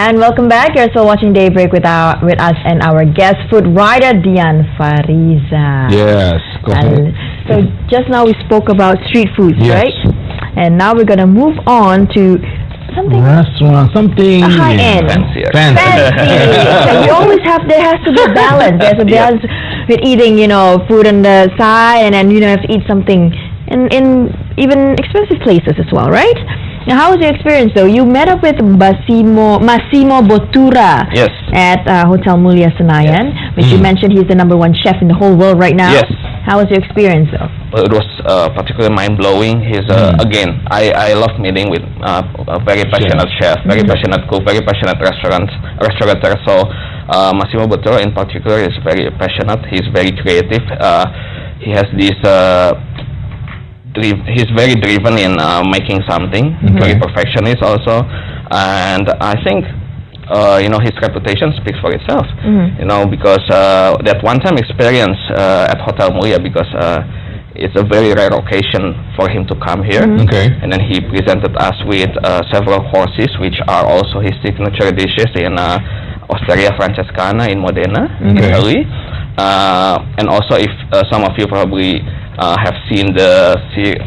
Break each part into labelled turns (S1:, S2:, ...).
S1: And welcome back. You're still watching Daybreak with us and our guest food writer Rian Farisa.
S2: Yes, go ahead.
S1: So just now we spoke about street foods,
S2: Yes.
S1: right? And now we're gonna move on to something
S2: Restaurant, something
S1: high end,
S3: Fancier.
S1: fancy. So you always have there has to be a balance. There's a balance with eating, food on the side, and then you have to eat something in even expensive places as well, right? Now, how was your experience though? You met up with Massimo Bottura
S3: Yes.
S1: at Hotel Mulia Senayan, which you mentioned he's the #1 chef in the whole world right now.
S3: Yes.
S1: How was your experience though?
S3: Well, it was particularly mind-blowing. He's again, I love meeting with a very passionate chef, very passionate cook, very passionate restaurateur. So Massimo Bottura in particular is very passionate. He's very creative. He has this. He's very driven in making something, very perfectionist also, and I think his reputation speaks for itself. Because that one-time experience at Hotel Mulia, because it's a very rare occasion for him to come here. And then he presented us with several courses, which are also his signature dishes in Osteria Francescana in Modena, Italy. And also, if some of you probably have seen the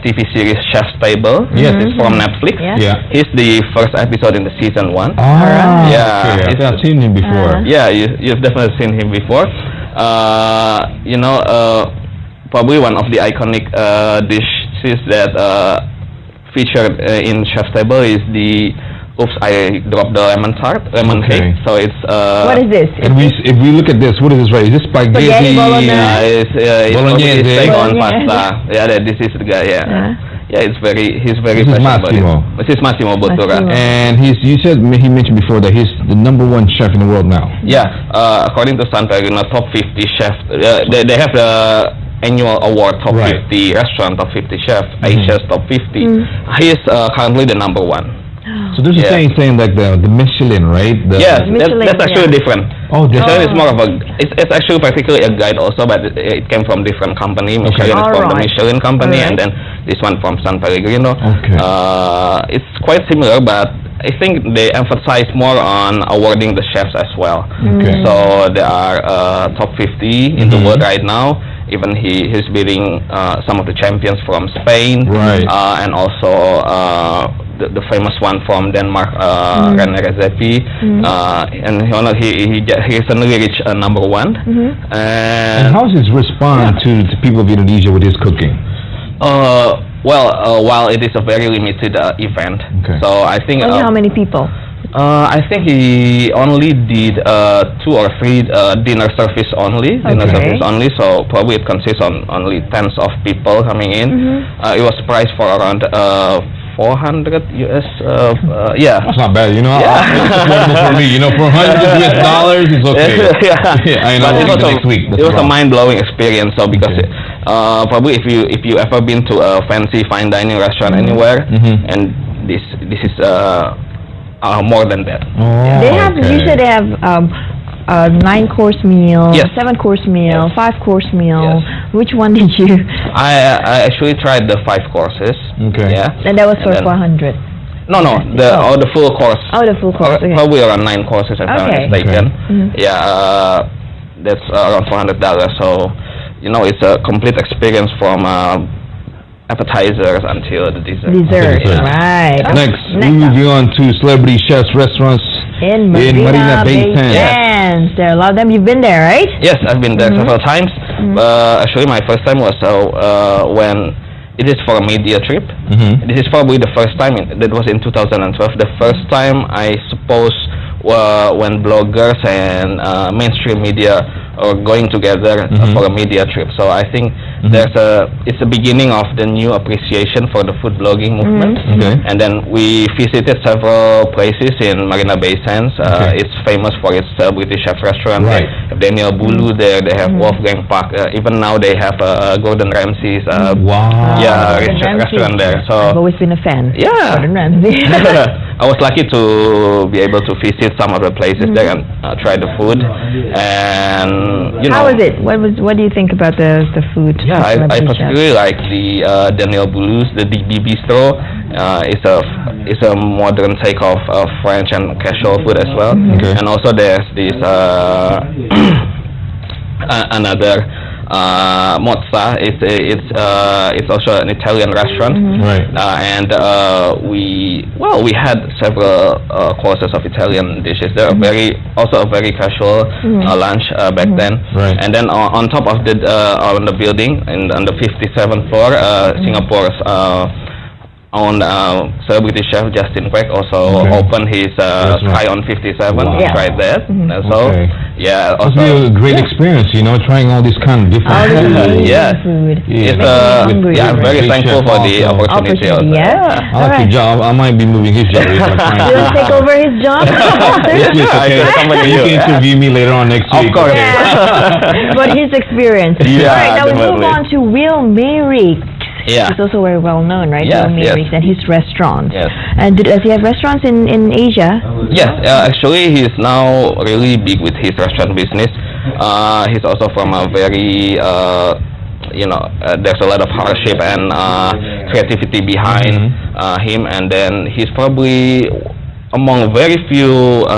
S3: TV series Chef's Table.
S2: Yes.
S3: It's from Netflix.
S1: Yeah.
S3: He's the first episode in the season 1.
S2: Ah,
S3: Yeah.
S2: okay. I've seen him before.
S3: Yeah, you've definitely seen him before. Probably one of the iconic dishes that featured in Chef's Table is the oops, I dropped the lemon cake. So it's
S1: What is this?
S2: And if we look at this, what is this right? Is this spaghetti?
S1: Spaghetti bolognese?
S3: It's
S2: Bolognese.
S3: steak on
S1: Bolognese.
S3: pasta. Yeah, this is the guy. Yeah. Yeah, he's very
S2: This is
S3: passionate about
S2: Massimo.
S3: it. This is Massimo Bottura.
S1: Massimo.
S2: And he mentioned before that he's the #1 chef in the world now.
S3: Yeah, according to San Pellegrino, top 50 chef. They have the annual award top 50 restaurant, top 50 chef, Asia's top 50. He is currently the #1.
S2: So there's a saying like the Michelin, right?
S3: Yes,
S1: Michelin,
S3: that's actually different.
S2: Oh,
S3: Michelin is more of it's actually practically a guide also, but it came from different company. Michelin is from the Michelin company, and then this one from San Pellegrino.
S2: Okay.
S3: It's quite similar, but I think they emphasize more on awarding the chefs as well.
S2: Okay.
S3: So there are top 50 in the world right now. Even he's beating some of the champions from Spain,
S2: Right.
S3: And also the famous one from Denmark, René Redzepi, and he recently reached #1.
S2: And how's his response to people of Indonesia with his cooking?
S3: While it is a very limited event, so I think
S1: Only how many people?
S3: I think he only did 2 or 3 dinner service only. So probably it consists on only tens of people coming in. It was priced for around 400 US. Yeah,
S2: That's not bad, It's affordable for me. For $100 US, it's okay. I know.
S3: But
S2: next week.
S3: it was a mind-blowing experience. So because probably if you ever been to a fancy fine dining restaurant anywhere, and this is more than that.
S2: Oh,
S1: They have usually they have a 9-course meal,
S3: Yes.
S1: 7-course meal, 5-course meal.
S3: Yes.
S1: Which one did you?
S3: I actually tried the 5 courses.
S2: Okay.
S3: Yeah.
S1: And that was for
S3: then-
S1: 400.
S3: No, the full course.
S1: Oh, the full course. Okay.
S3: Probably around 9 courses if I'm not
S1: Okay.
S3: mistaken. Yeah, that's around $400. So, it's a complete experience from appetizers until the dessert.
S1: Dessert,
S2: Dessert.
S1: right.
S2: Next, moving on to celebrity chefs restaurants
S1: In Marina Bay Sands. There are a lot of them. You've been there, right?
S3: Yes, I've been there several times. Actually, my first time was when it is for a media trip. This is probably the first time. That was in 2012. The first time, I suppose, when bloggers and mainstream media are going together for a media trip. So I think it's the beginning of the new appreciation for the food blogging movement. And then we visited several places in Marina Bay Sands. It's famous for its celebrity chef restaurant.
S2: Right.
S3: They have Daniel Bulu there. They have Wolfgang Puck. Even now they have Gordon Ramsay's.
S2: Wow.
S3: Yeah,
S1: Gordon Ramsay.
S3: restaurant there. So
S1: I've always been a fan.
S3: Yeah.
S1: Gordon Ramsay.
S3: I was lucky to be able to visit some of the places there and try the food. And
S1: how was it? What do you think about the food?
S3: Yeah, I particularly like the Daniel Boulou's, the DB Bistro. It's a modern take of French and casual food as well. And also there's this another Mozza. It's also an Italian restaurant,
S2: Right.
S3: and we had several courses of Italian dishes. They're also a very casual lunch back then.
S2: Right.
S3: And then on top of the on the building, on the 57th floor, Singapore's own celebrity chef Justin Quek also opened his Sky on 57. We tried that. So yeah,
S2: Must be a great experience, trying all these kind of different
S1: food.
S2: food.
S3: It's I'm very thankful for the opportunity.
S1: Yeah.
S2: I like your job. I might be moving his job.
S1: You want to take over his job?
S2: Yes, okay. You can interview me later on next week.
S3: Of course.
S1: But his experience.
S3: Yeah,
S1: all right, now we move
S3: definitely.
S1: on to Will Merrick.
S3: Yeah.
S1: He's also very well known, right?
S3: Yes,
S1: Will Merrick and his restaurants.
S3: Yes.
S1: And does he have restaurants in Asia?
S3: Yes, actually he's now really big with his restaurant business. He's also from a very, there's a lot of hardship and creativity behind him, and then he's probably among very few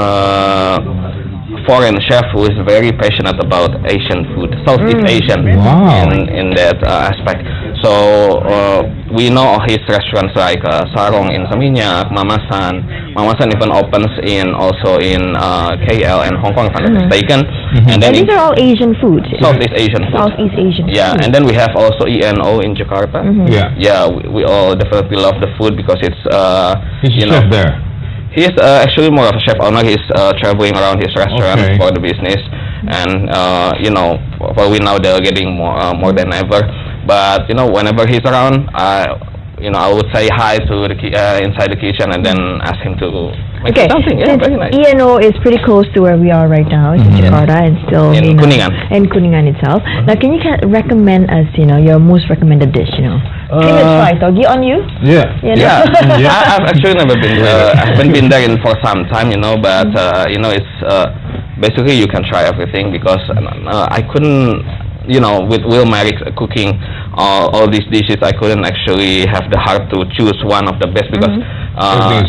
S3: foreign chef who is very passionate about Asian food, Southeast Asian in that aspect. So we know his restaurants like Sarong in Saminyak, Mamasan. Mamasan even opens also in KL and Hong Kong, if I'm not mistaken. And then
S1: these are all Asian food.
S3: Southeast Asian food.
S1: Southeast Asian.
S3: Yeah, and then we have also ENO in Jakarta. Yeah, we all definitely love the food because it's
S2: He's a chef there.
S3: He's actually more of a chef owner. He's traveling around his restaurant for the business, and probably now they're getting more than ever. But whenever he's around, I would say hi to the inside the kitchen and then ask him to make something. Yeah, very nice.
S1: ENO is pretty close to where we are right now. It's in Jakarta and still
S3: in Kuningan.
S1: In Kuningan itself. Now, can you recommend us, your most recommended dish? Famous fries, Togi, on you?
S2: Yeah.
S3: I've actually never been. I haven't been there for some time, but it's basically you can try everything because I couldn't. With Will Merrick's cooking all these dishes, I couldn't actually have the heart to choose one of the best because everything's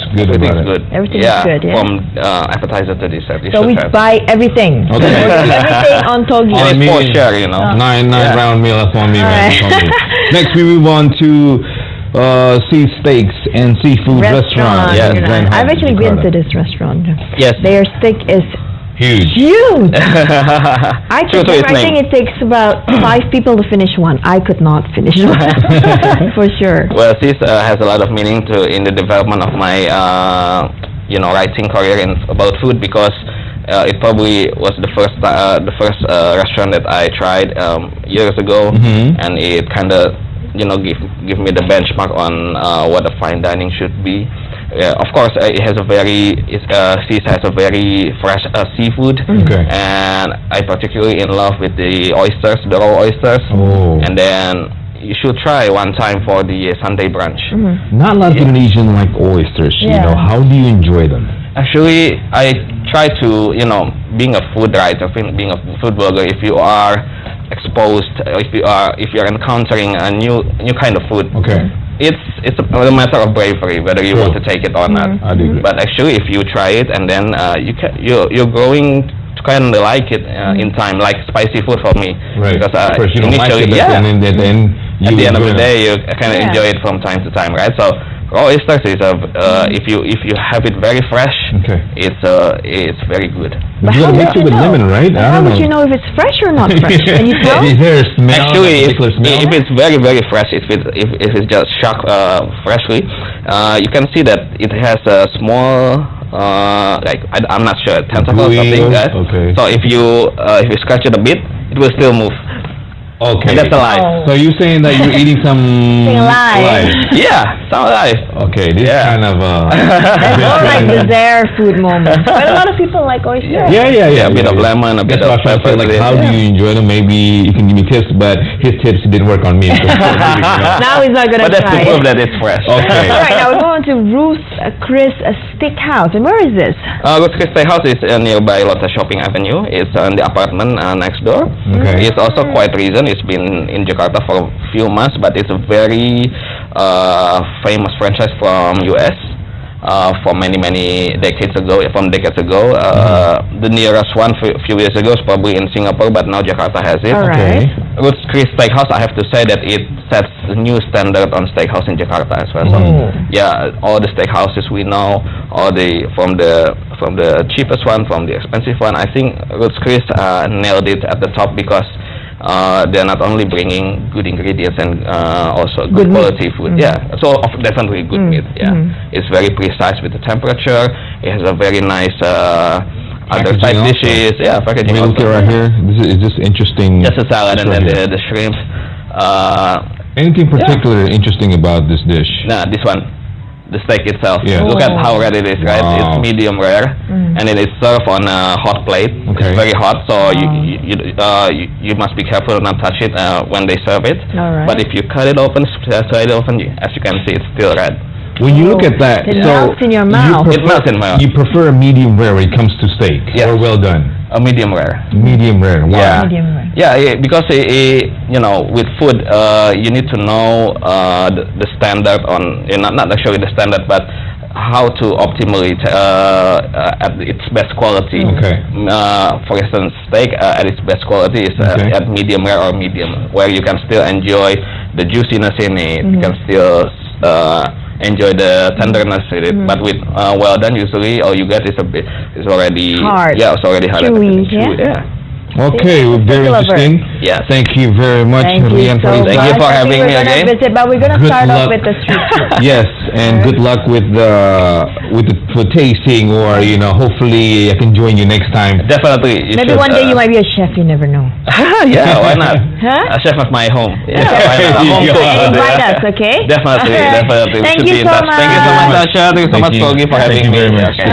S3: good.
S1: Everything's good, yeah.
S3: From appetizer to dessert.
S1: So we buy everything.
S2: Okay.
S1: Everything on Togi.
S3: It's for sure,
S2: 9 round meal, that's on me, man. That's on me. Next we move on to sea steaks and seafood restaurant.
S3: Yes.
S1: I've actually been to this restaurant.
S3: Yes.
S1: Their steak is
S2: huge.
S1: I think it takes about 5 people to finish one. I could not finish one. For sure.
S3: Well, this has a lot of meaning in the development of my writing career about food because it probably was the first restaurant that I tried years ago, and it kind of give me the benchmark on what a fine dining should be. Of course, it has Sis has a very fresh seafood, and I'm particularly in love with the oysters, the raw oysters. And then you should try one time for the Sunday brunch.
S2: Not a lot of Indonesian like oysters. How do you enjoy them?
S3: Actually, I try to being a food writer, being a food blogger. If you are exposed, if you're encountering a new kind of food. It's a matter of bravery whether you want to take it or not. But actually, if you try it and then you're growing to kind of like it in time, like spicy food for me. Because
S2: first you don't like it,
S3: at
S2: the end
S3: of the day, you kind of enjoy it from time to time, right? So raw oysters is if you have it very fresh, it's very good.
S2: But you gotta mix it with lemon, right?
S1: How would you know if it's fresh or not fresh? Can you tell?
S2: Is there a smell?
S3: Actually, if it's very very fresh, if it's just sharp freshly, you can see that it has a small I'm not sure tentacle or something. So if you scratch it a bit, it will still move.
S2: Okay.
S3: And that's alive.
S1: Oh.
S2: So you're saying that you're eating some
S1: alive.
S3: Yeah, it's alive.
S2: Okay, this
S3: Yeah.
S2: kind of
S1: That's more like dessert food moments. But a lot of people like oysters.
S2: Yeah.
S3: A bit of lemon, a bit
S2: That's
S3: of
S2: what I'm
S3: pepper.
S2: saying. Like, how do you enjoy them? Maybe you can give me tips, but his tips didn't work on me.
S1: Now he's not gonna
S3: But that's to
S1: try
S3: prove
S1: it.
S3: that it's fresh.
S2: Okay.
S1: All right, now we're going to Ruth Chris Steakhouse. And where is this?
S3: Good Chris Steakhouse is nearby Lotte Shopping Avenue. It's in the apartment next door.
S2: Okay.
S3: It's also quite recent. It's been in Jakarta for a few months, but it's a very famous franchise from US. From many decades ago, the nearest one a few years ago is probably in Singapore, but now Jakarta has it.
S1: All right.
S3: Roots Chris Steakhouse, I have to say that it sets a new standard on steakhouse in Jakarta as well. So, yeah, all the steakhouses we know, from the cheapest one, from the expensive one, I think Roots Chris nailed it at the top because they're not only bringing good ingredients and also good quality food. Yeah, so definitely good meat. Yeah, it's very precise with the temperature. It has a very nice other side dishes. Yeah, packaging.
S2: We look right here. This is just interesting.
S3: Just a salad and then the shrimp.
S2: Anything particular interesting about this dish?
S3: Nah, this one. The steak itself.
S2: Yeah.
S3: Look at how red it is, right?
S2: Wow.
S3: It's medium rare, and it is served on a hot plate.
S2: Okay.
S3: It's very hot, so you must be careful not touch it when they serve it.
S1: All right.
S3: But if you cut it open, as you can see, it's still red.
S2: When you look at that,
S1: It melts in your mouth.
S3: It melts in my mouth.
S2: You prefer a medium rare when it comes to steak,
S3: Yes.
S2: or well done?
S3: A medium rare.
S2: Medium rare. Wow.
S3: Yeah.
S1: Medium rare.
S3: Yeah, because with food, you need to know the standard on, not necessarily the standard, but how to optimally at its best quality.
S2: Okay.
S3: For instance, steak at its best quality is at medium rare or medium, where you can still enjoy the juiciness in it. You can still enjoy the tenderness in it, but with well done, usually all you get is already
S1: hard.
S3: Yeah, it's already hard.
S1: Chewy,
S3: Yeah.
S2: Okay, well, very interesting.
S3: Yes.
S2: Thank you very much,
S1: Thank you
S2: Rian
S1: so
S2: Farisa.
S1: much.
S3: Thank you for
S1: I think
S3: having
S1: we're
S3: me
S1: gonna
S3: again.
S1: Visit, but we're gonna
S2: Good
S1: start
S2: luck.
S1: off with the street food.
S2: Yes, and good luck with the tasting, or hopefully I can join you next time.
S3: Definitely.
S1: Maybe one day you might be a chef. You never know.
S3: Yeah, why not?
S1: Huh?
S3: A chef of my home. Yeah,
S2: Yeah.
S3: why not? A home
S2: Yeah.
S3: cook.
S1: And invite us, okay?
S3: Definitely,
S1: All right.
S3: definitely.
S1: Thank
S3: Should
S1: you
S3: be in
S1: so
S3: touch. Thank you so
S1: much.
S3: much, Tasha. Thank you so
S2: Thank
S3: much,
S2: you.
S3: Kogi, for
S2: Thank
S3: having
S2: you
S3: me.
S2: very much.
S3: Okay.